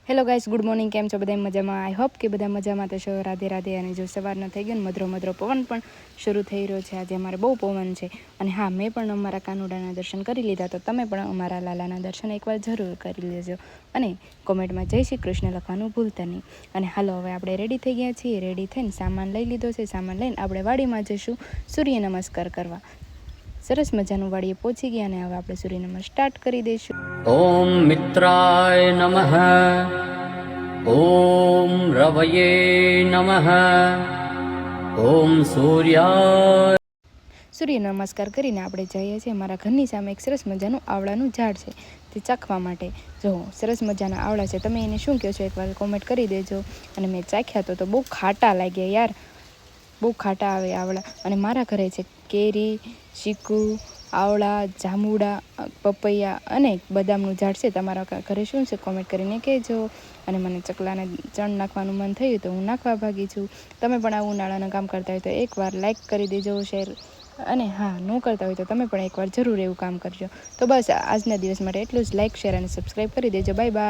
Hello guys, good morning. કેમ છો બધા મજામાં? આઈ હોપ કે બધા મજામાં તો છો. રાધે રાધે. અને જો સવારનો થઈ ગયો ને મધરો પવન પણ શરૂ થઈ રહ્યો છે. આજે અમારે બહુ પવન છે. અને હા, મેં પણ અમારા કાનુડાના દર્શન કરી લીધા, તો તમે પણ અમારા લાલાના દર્શન એકવાર જરૂર કરી લેજો. અને કોમેન્ટમાં જય શ્રી કૃષ્ણ લખવાનું ભૂલતા નહીં. અને હાલો, હવે આપણે રેડી થઈ ગયા છીએ. રેડી થઈને સામાન લઈ લીધો છે. સામાન લઈને આપણે વાડીમાં જઈશું સૂર્ય નમસ્કાર કરવા. સરસ મજાનું વાડીએ પહોંચી ગયા અને હવે આપણે સૂર્ય નમસ્કાર સ્ટાર્ટ કરી દઈશું. ઓમ મિત્રાય નમઃ. ઓમ રવયે નમઃ. ઓમ સૂર્યાય. સૂર્ય નમસ્કાર કરીને આપણે જઈએ છીએ અમારા ઘરની સામે એક સરસ મજાનું આવળાનું ઝાડ છે, તે ચાખવા માટે. જો સરસ મજાના આવળા છે, તમે એને શું કહો છો એકવાર કોમેન્ટ કરી દેજો. અને મેં ચાખ્યા તો બહુ ખાટા લાગ્યા યાર, બહુ ખાટા આવે આવળા. અને મારા ઘરે છે કેરી, ચીકુ, આવળા, જાંબુડા, પપૈયા અને બદામનું ઝાડ છે. તમારા ઘરે શું છે કોમેન્ટ કરીને કહેજો. અને મને ચકલાને ચણ નાખવાનું મન થયું તો હું નાખવા ભાગી છું. તમે પણ આવું ઉનાળાનું કામ કરતા હોય તો એકવાર લાઈક કરી દેજો, શેર. અને હા, ન કરતા હોય તો તમે પણ એકવાર જરૂર એવું કામ કરજો. તો બસ આજના દિવસ માટે એટલું જ. લાઈક, શેર અને સબસ્ક્રાઈબ કરી દેજો. Bye bye.